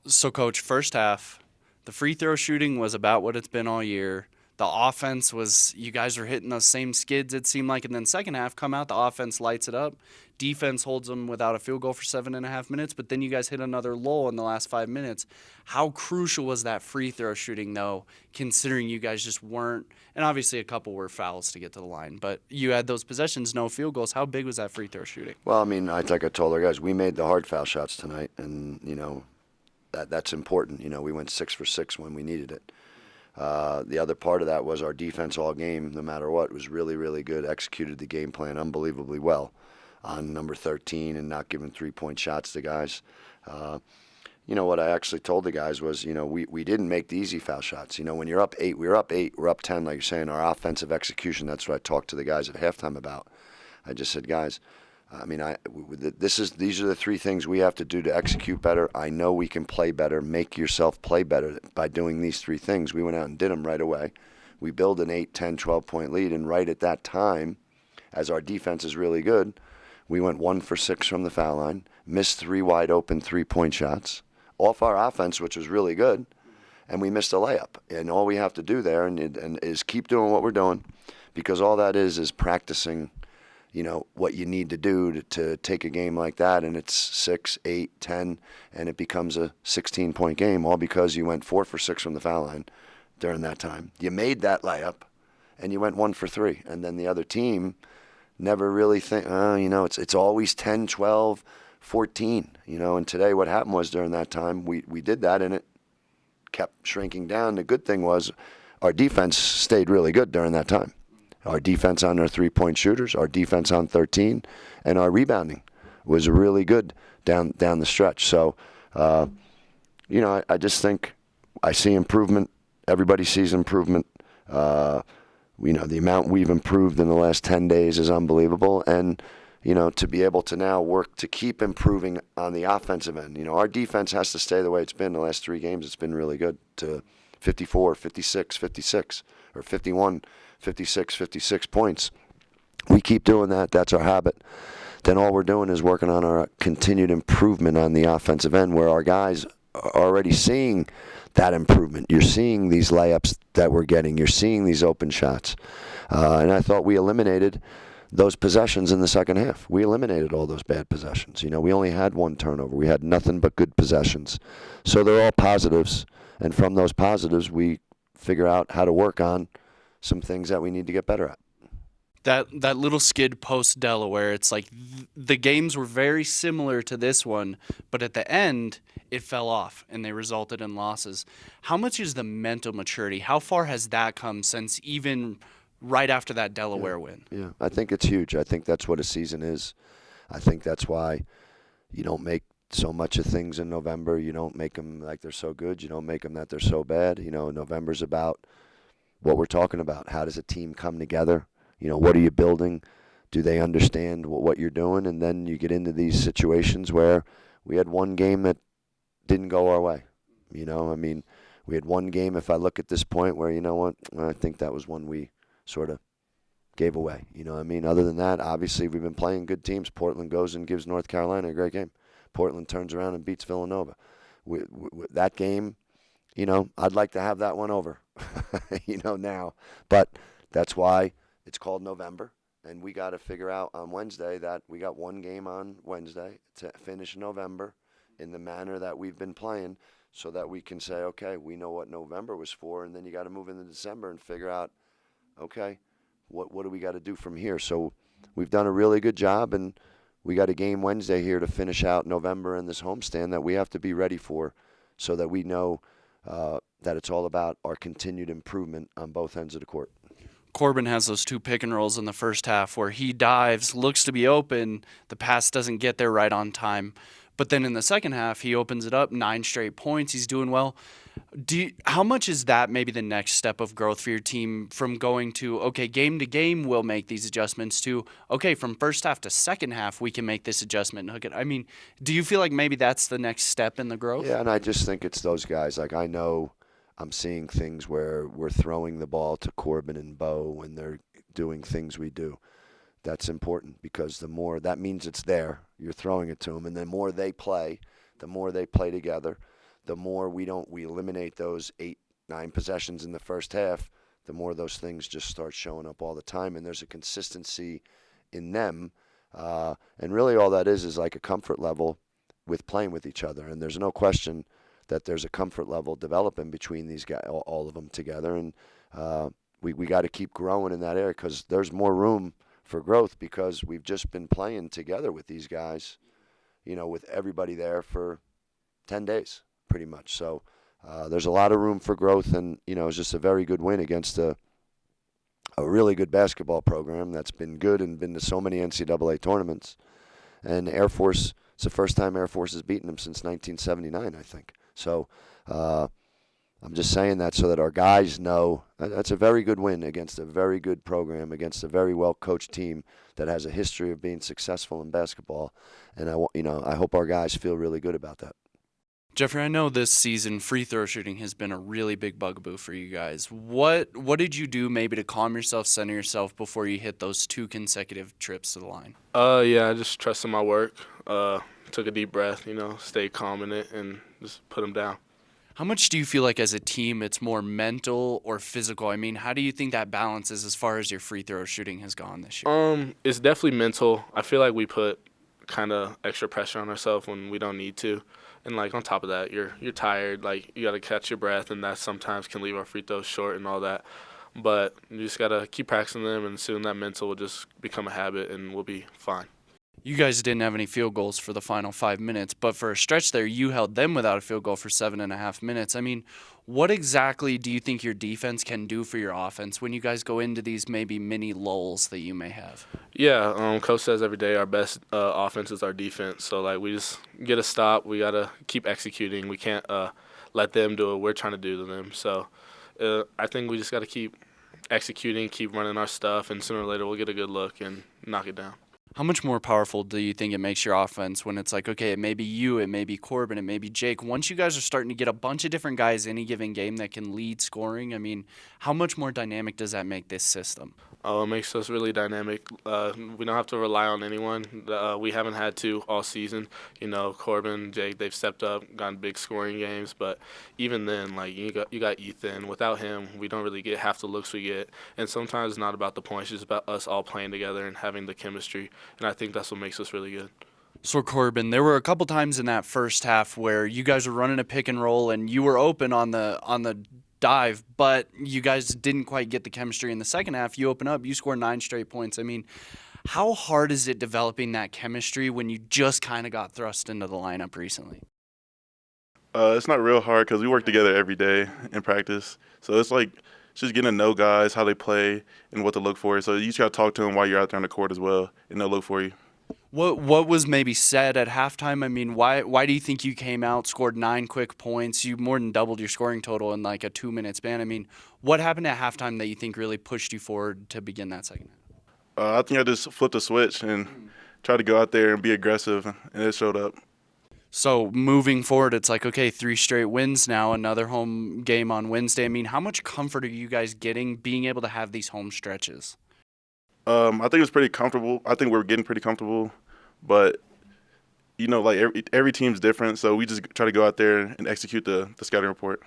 So, Coach, first half, the free throw shooting was about what it's been all year. The offense was, you guys were hitting those same skids, it seemed like. And then second half, come out, the offense lights it up. Defense holds them without a field goal for 7.5 minutes, but then you guys hit another lull in the last 5 minutes. How crucial was that free throw shooting, though, considering you guys just weren't, and obviously a couple were fouls to get to the line, but you had those possessions, no field goals. How big was that free throw shooting? Well, I mean, like I told our guys, we made the hard foul shots tonight, and that's important. We went 6 for 6 when we needed it. The other part of that was our defense all game, no matter what, was really, really good. Executed the game plan unbelievably well on number 13 and not giving 3-point shots to guys. What I actually told the guys was, we didn't make the easy foul shots. When you're up 8, we're up 8, we're up 10, like you're saying, our offensive execution, that's what I talked to the guys at halftime about. I just said, guys, these are the 3 things we have to do to execute better. I know we can play better. Make yourself play better by doing these 3 things. We went out and did them right away. We build an 8, 10, 12-point lead, and right at that time, as our defense is really good, we went 1 for 6 from the foul line, missed 3 wide open 3-point shots off our offense, which was really good, and we missed a layup. And all we have to do there is keep doing what we're doing, because all that is practicing what you need to do to take a game like that, and it's 6, 8, 10, and it becomes a 16-point game, all because you went 4 for 6 from the foul line during that time. You made that layup, and you went 1 for 3, and then the other team never really think, it's always 10, 12, 14, and today what happened was during that time, we did that, and it kept shrinking down. The good thing was our defense stayed really good during that time. Our defense on our 3-point shooters, our defense on 13, and our rebounding was really good down the stretch. So, I just think I see improvement. Everybody sees improvement. The amount we've improved in the last 10 days is unbelievable. And, to be able to now work to keep improving on the offensive end. Our defense has to stay the way it's been the last 3 games. It's been really good to 54, 56, 56, or 51, 56, 56 points. We keep doing that. That's our habit. Then all we're doing is working on our continued improvement on the offensive end, where our guys are already seeing that improvement. You're seeing these layups that we're getting. You're seeing these open shots. And I thought we eliminated those possessions in the second half. We eliminated all those bad possessions. We only had 1 turnover. We had nothing but good possessions. So they're all positives. And from those positives, we figure out how to work on some things that we need to get better at. That little skid post Delaware, it's like the games were very similar to this one, but at the end, it fell off, and they resulted in losses. How much is the mental maturity? How far has that come since even right after that Delaware win? Yeah, I think it's huge. I think that's what a season is. I think that's why you don't make so much of things in November. You don't make them like they're so good. You don't make them that they're so bad. November's about what we're talking about. How does a team come together? What are you building? Do they understand what you're doing? And then you get into these situations where we had 1 game that didn't go our way. We had 1 game, if I look at this point, where, I think that was one we sort of gave away. Other than that, obviously, we've been playing good teams. Portland goes and gives North Carolina a great game. Portland turns around and beats Villanova. That game, I'd like to have that one over, now. But that's why it's called November, and we got to figure out on Wednesday that we got 1 game on Wednesday to finish November in the manner that we've been playing, so that we can say, okay, we know what November was for, and then you got to move into December and figure out, okay, what do we got to do from here? So we've done a really good job, and we got a game Wednesday here to finish out November in this homestand that we have to be ready for, so that we know that it's all about our continued improvement on both ends of the court. Corbin has those 2 pick and rolls in the first half where he dives, looks to be open, the pass doesn't get there right on time. But then in the second half, he opens it up, 9 straight points, he's doing well. How much is that maybe the next step of growth for your team, from going to, okay, game to game we'll make these adjustments, to, okay, from first half to second half we can make this adjustment and hook it? Do you feel like maybe that's the next step in the growth? Yeah, and I just think it's those guys. Like, I know I'm seeing things where we're throwing the ball to Corbin and Bo when they're doing things we do. That's important, because the more, that means it's there. You're throwing it to them, and the more they play together, the more we eliminate those 8-9 possessions in the first half, the more those things just start showing up all the time, and there's a consistency in them. And really all that is like a comfort level with playing with each other. And there's no question that there's a comfort level developing between these guys, all of them together. And we got to keep growing in that area because there's more room for growth because we've just been playing together with these guys, with everybody there for 10 days pretty much. So there's a lot of room for growth, and, it's just a very good win against a really good basketball program that's been good and been to so many NCAA tournaments. And Air Force, it's the first time Air Force has beaten them since 1979, I think. So I'm just saying that so that our guys know that's a very good win against a very good program, against a very well-coached team that has a history of being successful in basketball. And I hope our guys feel really good about that. Jeffrey, I know this season free throw shooting has been a really big bugaboo for you guys. What did you do maybe to calm yourself, center yourself before you hit those 2 consecutive trips to the line? Yeah, I just trusted my work. Took a deep breath, stayed calm in it, and just put them down. How much do you feel like as a team it's more mental or physical? I mean, how do you think that balances as far as your free throw shooting has gone this year? It's definitely mental. I feel like we put kind of extra pressure on ourselves when we don't need to. And, on top of that, you're tired. You got to catch your breath, and that sometimes can leave our free throws short and all that. But you just got to keep practicing them, and soon that mental will just become a habit, and we'll be fine. You guys didn't have any field goals for the final 5 minutes, but for a stretch there, you held them without a field goal for 7.5 minutes. I mean, what exactly do you think your defense can do for your offense when you guys go into these maybe mini lulls that you may have? Yeah, Coach says every day our best offense is our defense. So, we just get a stop. We got to keep executing. We can't let them do what we're trying to do to them. So, I think we just got to keep executing, keep running our stuff, and sooner or later we'll get a good look and knock it down. How much more powerful do you think it makes your offense when it's like, okay, it may be you, it may be Corbin, it may be Jake. Once you guys are starting to get a bunch of different guys any given game that can lead scoring, I mean, how much more dynamic does that make this system? It makes us really dynamic. We don't have to rely on anyone. We haven't had to all season. Corbin, Jake, they've stepped up, gotten big scoring games. But even then, you got Ethan. Without him, we don't really get half the looks we get. And sometimes it's not about the points; it's about us all playing together and having the chemistry. And I think that's what makes us really good. So, Corbin, there were a couple times in that first half where you guys were running a pick and roll and you were open on the dive, but you guys didn't quite get the chemistry in the second half. You open up, you score 9 straight points. I mean, how hard is it developing that chemistry when you just kind of got thrust into the lineup recently? It's not real hard because we work together every day in practice. So it's just getting to know guys, how they play, and what to look for. So you just got to talk to them while you're out there on the court as well, and they'll look for you. What was maybe said at halftime? I mean, why do you think you came out, scored 9 quick points? You more than doubled your scoring total in a 2-minute span. I mean, what happened at halftime that you think really pushed you forward to begin that second half? I think I just flipped a switch and tried to go out there and be aggressive, and it showed up. So moving forward, it's okay, 3 straight wins now, another home game on Wednesday. I mean, how much comfort are you guys getting being able to have these home stretches? I think it was pretty comfortable. I think we're getting pretty comfortable. But, every team's different, so we just try to go out there and execute the scouting report.